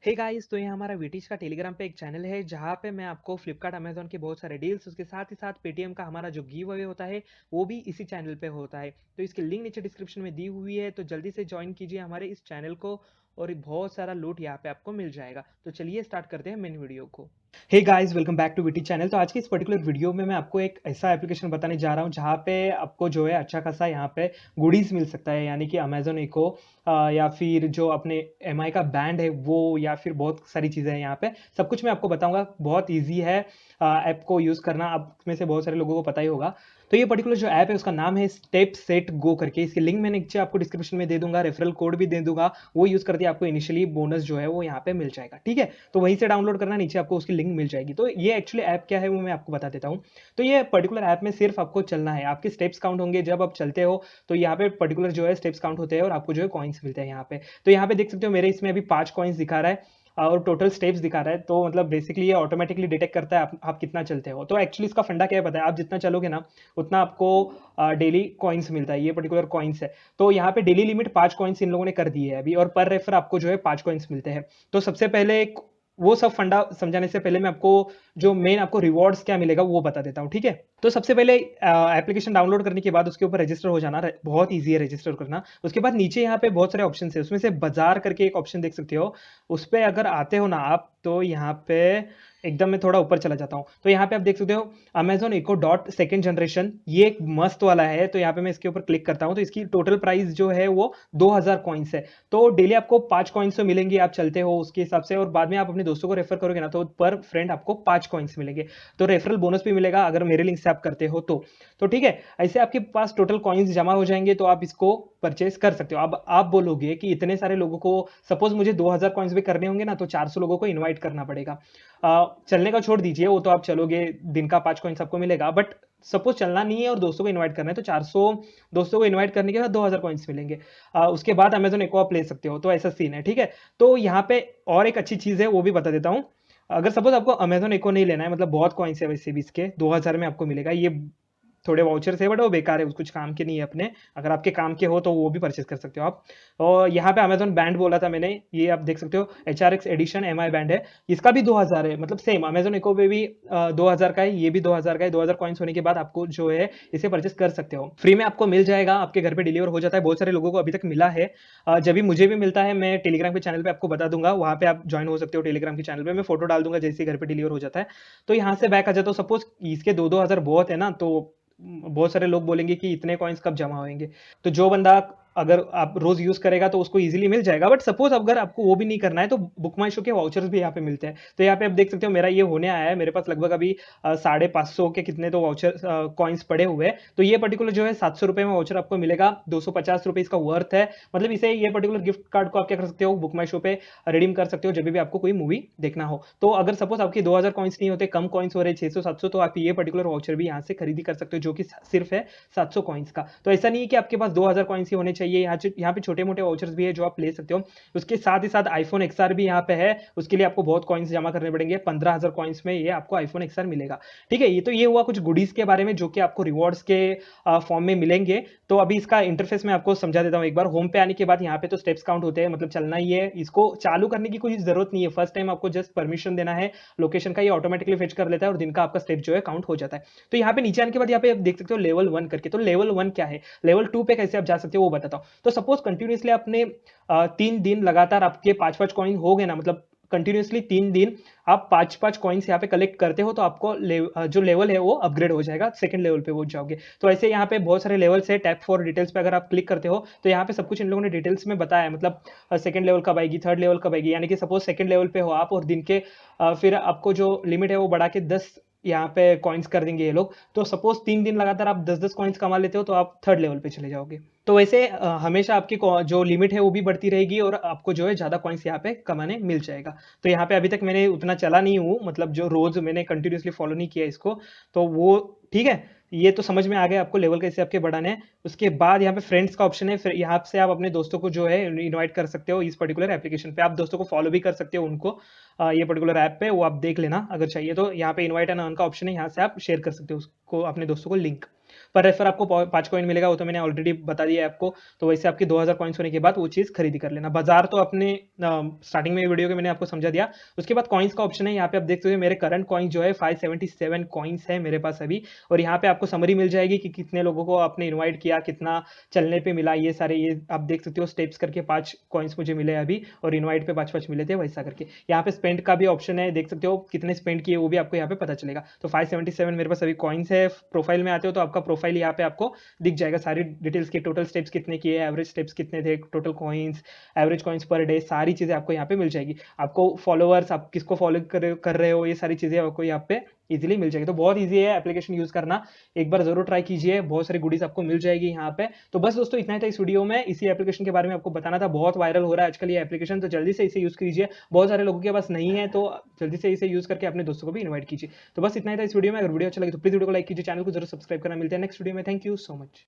Hey guys, तो ये हमारा वीटीच का टेलीग्राम पे एक चैनल है जहाँ पे मैं आपको फ्लिपकार्ट अमेजोन के बहुत सारे डील्स, उसके साथ ही साथ पेटीएम का हमारा जो गिव अवे होता है वो भी इसी चैनल पे होता है। तो इसकी लिंक नीचे डिस्क्रिप्शन में दी हुई है, तो जल्दी से ज्वाइन कीजिए हमारे इस चैनल को और बहुत सारा लूट यहाँ पे आपको मिल जाएगा। तो चलिए स्टार्ट करते हैं मेन वीडियो को। Hey guys, welcome back to VT channel. तो आज की इस पर्टिकुलर वीडियो में मैं आपको एक ऐसा एप्लीकेशन बताने जा रहा हूँ जहाँ पे आपको जो है अच्छा खासा यहाँ पे गुडीज मिल सकता है, यानी कि अमेजोन इको या फिर जो अपने एमआई का बैंड है वो, या फिर बहुत सारी चीज़ें हैं यहाँ पे। सब कुछ मैं आपको बताऊंगा। बहुत ईजी है ऐप को यूज़ करना, आप में से बहुत सारे लोगों को पता ही होगा। तो ये पर्टिकुलर जो ऐप है उसका नाम है स्टेप सेट गो करके। इसकी लिंक मैंने नीचे आपको डिस्क्रिप्शन में दे दूंगा, रेफरल कोड भी दे दूंगा। वो यूज़ करके आपको इनिशियली बोनस जो है वो यहाँ पे मिल जाएगा। ठीक है, तो वहीं से डाउनलोड करना, नीचे आपको उसकी लिंक मिल जाएगी। तो ये एक्चुअली ऐप क्या है वो मैं आपको बता देता हूँ। तो ये पर्टिकुलर ऐप में सिर्फ आपको चलना है, आपके स्टेप्स काउंट होंगे जब आप चलते हो। तो यहाँ पे पर्टिकुलर जो है स्टेप्स काउंट होते हैं और आपको जो है कॉइन्स मिलते हैं यहाँ पे। तो यहाँ पे देख सकते हो मेरे इसमें अभी 5 कॉइन्स दिखा रहा है और टोटल स्टेप्स दिखा रहा है। तो मतलब बेसिकली ये ऑटोमेटिकली डिटेक्ट करता है आप कितना चलते हो। तो एक्चुअली इसका फंडा क्या है पता है, आप जितना चलोगे ना उतना आपको डेली कॉइन्स मिलता है। ये पर्टिकुलर कॉइन्स है, तो यहाँ पे डेली लिमिट 5 कॉइन्स इन लोगों ने कर दी है अभी, और पर रेफर आपको जो है 5 कॉइन्स मिलते हैं। तो सबसे पहले वो सब फंडा समझाने से पहले मैं आपको जो मेन आपको रिवॉर्ड्स क्या मिलेगा वो बता देता हूँ। ठीक है, तो सबसे पहले एप्लीकेशन डाउनलोड करने के बाद उसके ऊपर रजिस्टर हो जाना। बहुत ईजी है रजिस्टर करना। उसके बाद नीचे यहाँ पे बहुत सारे ऑप्शन है, उसमें से बाजार करके एक ऑप्शन देख सकते हो। उस पर अगर आते हो ना आप, तो यहाँ पे एकदम मैं थोड़ा ऊपर चला जाता हूँ। तो यहाँ पे आप देख सकते हो Amazon Echo Dot second generation, ये एक मस्त वाला है। तो यहाँ पे मैं इसके ऊपर क्लिक करता हूँ, तो इसकी टोटल प्राइस जो है वो 2000 कॉइन्स है। तो डेली आपको 5 कॉइन्स तो मिलेंगे, आप चलते हो उसके हिसाब से, और बाद में आप अपने दोस्तों को रेफर करोगे ना तो पर फ्रेंड आपको 5 कॉइन्स मिलेंगे। तो रेफरल बोनस भी मिलेगा अगर मेरे लिंक से आप करते हो तो ठीक है। ऐसे आपके पास टोटल कॉइन्स जमा हो जाएंगे, तो आप इसको परचेस कर सकते हो। अब आप बोलोगे कि इतने सारे लोगों को, सपोज मुझे 2000 कॉइन्स भी करने होंगे ना, तो 400 लोगों को इनवाइट करना पड़ेगा। चलने का छोड़ दीजिए, वो तो आप चलोगे, दिन का 5 कॉइन्स आपको मिलेगा। बट सपोज चलना नहीं है और दोस्तों को इनवाइट करना है, तो 400 दोस्तों को इनवाइट करने के बाद 2000 कॉइन्स मिलेंगे। उसके बाद अमेजोन इको आप ले सकते हो। तो ऐसा सीन है। ठीक है, तो यहाँ पे और एक अच्छी चीज है वो भी बता देता हूँ। अगर सपोज आपको अमेजोन इको नहीं लेना है, मतलब बहुत कॉइन्स है वैसे भी इसके, 2000 में आपको मिलेगा। ये थोड़े वाउचर्स है बट वो बेकार है, कुछ काम के नहीं है अपने। अगर आपके काम के हो तो वो भी परचेस कर सकते हो आप। और यहाँ पे अमेजोन बैंड बोला था मैंने, ये आप देख सकते हो HRX एडिशन एमआई बैंड है। इसका भी 2000 है, मतलब सेम अमेजोन इको पे भी 2000 का है, ये भी 2000 का है। 2000 कॉइन्स होने के बाद आपको जो है इसे परचेस कर सकते हो, फ्री में आपको मिल जाएगा, आपके घर पे डिलीवर हो जाता है। बहुत सारे लोगों को अभी तक मिला है। जब भी मुझे भी मिलता है मैं टेलीग्राम के चैनल पे आपको बता दूंगा, वहां पे आप ज्वाइन हो सकते हो। टेलीग्राम के चैनल पे मैं फोटो डाल दूंगा जैसे घर पे डिलीवर हो जाता है। तो यहाँ से बैक आ जाता हूँ। सपोज इसके 2-2000 बहुत है ना, तो बहुत सारे लोग बोलेंगे कि इतने कॉइन्स कब जमा होंगे। तो जो बंदा अगर आप रोज यूज करेगा तो उसको इजीली मिल जाएगा। बट सपोज अगर आपको वो भी नहीं करना है, तो बुक माई शो के वाउचर्स भी यहाँ पे मिलते हैं। तो यहाँ पे आप देख सकते हो मेरा ये होने आया है, मेरे पास लगभग अभी 550 के कितने तो वाउचर कॉइन्स पड़े हुए हैं। तो ये पर्टिकुलर जो है 700 रुपए में वाउचर आपको मिलेगा, 250 रुपए इसका वर्थ है। मतलब इसे, ये पर्टिकुलर गिफ्ट कार्ड को आप क्या कर सकते हो, बुक माई शो पे रिडीम कर सकते हो जब भी आपको कोई मूवी देखना हो। तो अगर सपोज आपके 2000 कॉइन्स नहीं होते, कम कॉइन्स हो रहे 600-700, तो आप ये पर्टिकुलर वाउचर भी यहाँ से खरीदी कर सकते हो, जो कि सिर्फ है 700 कॉइन्स का। तो ऐसा नहीं है कि आपके पास 2000 कॉइन्स ही होने चाहिए, यहाँ पे छोटे मोटे वाउचर्स भी है जो आप ले सकते हो। उसके साथ ही साथ आईफोन XR भी यहाँ पे है, उसके लिए आपको बहुत कॉइन्स जमा करने पड़ेंगे। 15000 कॉइन्स में ये आपको आईफोन XR मिलेगा। ठीक है, ये तो ये हुआ कुछ गुडीज के बारे में जो कि आपको रिवॉर्ड्स के फॉर्म में मिलेंगे। तो अभी इसका इंटरफेस मैं आपको समझा देता हूँ एक बार। होम पे आने के बाद यहाँ पे तो स्टेप्स काउंट होते हैं, मतलब चलना ही है। इसको चालू करने की कोई जरूरत नहीं है, फर्स्ट टाइम आपको जस्ट परमिशन देना है लोकेशन का, ये ऑटोमेटिकली फेच कर लेता है और दिन का आपका स्टेप जो है काउंट हो जाता है। तो यहाँ पे नीचे आने के बाद यहाँ पे आप देख सकते हो लेवल 1 करके। तो लेवल 1 क्या है, लेवल 2 पे कैसे आप जा सकते हो वो बताता हूँ। तो सपोज कंटिन्यूसली आपने 3 दिन लगातार आपके 5-5 कॉइन हो गए ना, मतलब कंटिन्यूसली 3 दिन आप 5-5 कॉइन्स यहाँ पे कलेक्ट करते हो, तो आपको जो लेवल है वो अपग्रेड हो जाएगा, सेकंड लेवल पे पहुंच जाओगे। तो ऐसे यहाँ पे बहुत सारे लेवल्स है। टैप फॉर डिटेल्स पे अगर आप क्लिक करते हो तो यहाँ पे सब कुछ इन लोगों ने डिटेल्स में बताया है, मतलब सेकंड लेवल कब आएगी, थर्ड लेवल कब आएगी। यानी कि सपोज सेकंड लेवल पे हो आप और दिन के फिर आपको जो लिमिट है वो बढ़ा के 10 यहाँ पे कॉइन्स कर देंगे ये लोग। तो सपोज 3 दिन लगातार आप 10-10 कॉइन्स कमा लेते हो, तो आप थर्ड लेवल पे चले जाओगे। तो वैसे हमेशा आपकी जो लिमिट है वो भी बढ़ती रहेगी और आपको जो है ज्यादा कॉइन्स यहाँ पे कमाने मिल जाएगा। तो यहाँ पे अभी तक मैंने उतना चला नहीं हूँ, मतलब जो रोज मैंने कंटिन्यूसली फॉलो नहीं किया इसको, तो वो ठीक है। ये तो समझ में आ गया आपको लेवल कैसे आपके बढ़ाने हैं। उसके बाद यहाँ पे फ्रेंड्स का ऑप्शन है, फिर यहाँ से आप अपने दोस्तों को जो है इनवाइट कर सकते हो। इस पर्टिकुलर एप्लीकेशन पे आप दोस्तों को फॉलो भी कर सकते हो उनको, ये पर्टिकुलर ऐप पे, वो आप देख लेना अगर चाहिए तो। यहाँ पे इनवाइट एंड अर्न का ऑप्शन है, यहाँ से आप शेयर कर सकते हो उसको, अपने दोस्तों को लिंक। पर रेफर आपको 5 कॉइन मिलेगा, वो तो मैंने ऑलरेडी बता दिया है आपको। तो वैसे आपके 2000 कॉइन्स होने के बाद वो चीज़ खरीदी कर लेना। बाजार तो अपने स्टार्टिंग में वीडियो के मैंने आपको समझा दिया। उसके बाद कॉइन्स का ऑप्शन है, यहाँ पे आप देख सकते हो मेरे करंट कॉइन जो है 577 कॉइन्स है मेरे पास अभी। और यहाँ पे आपको समरी मिल जाएगी कि कितने लोगों को आपने इन्वाइट किया, कितना चलने पे मिला, ये सारे ये आप देख सकते हो स्टेप्स करके 5 कॉइन्स मुझे मिले अभी, और इन्वाइट पे 5-5 मिले थे वैसा करके। यहाँ पे स्पेंड का भी ऑप्शन है, देख सकते हो कितने स्पेंड किए वो भी आपको यहाँ पे पता चलेगा। तो 577 मेरे पास अभी कॉइन्स है। प्रोफाइल में आते हो तो आपका प्रोफाइल यहाँ पे आपको दिख जाएगा, सारी डिटेल्स के टोटल स्टेप्स कितने किए, एवरेज स्टेप्स कितने थे, total coins, average coins per day, सारी चीज़ें आपको यहाँ पे मिल जाएगी। आपको फॉलोअर्स, आप किसको फॉलो कर रहे हो, ये सारी चीज़ें आपको यहाँ पे इजीली मिल जाएगी। तो बहुत ईजी है एप्लीकेशन यूज़ करना, एक बार जरूर ट्राई कीजिए, बहुत सारी गुडीज आपको मिल जाएगी यहाँ पे। तो बस दोस्तों इतना ही था इस वीडियो में, इसी एप्लीकेशन के बारे में आपको बताना था। बहुत वायरल हो रहा है आजकल ये एप्लीकेशन, तो जल्दी से इसे यूज़ कीजिए। बहुत सारे लोगों के पास नहीं है, तो जल्दी से इसे यूज़ करके अपने दोस्तों को भी इन्वाइट कीजिए। तो बस इतना ही था इस वीडियो में। अगर वीडियो अच्छा लगे तो प्लीज़ वीडियो को लाइक कीजिए, चैनल को जरूर सब्सक्राइब करना। मिलते हैं नेक्स्ट वीडियो में। Thank you so much.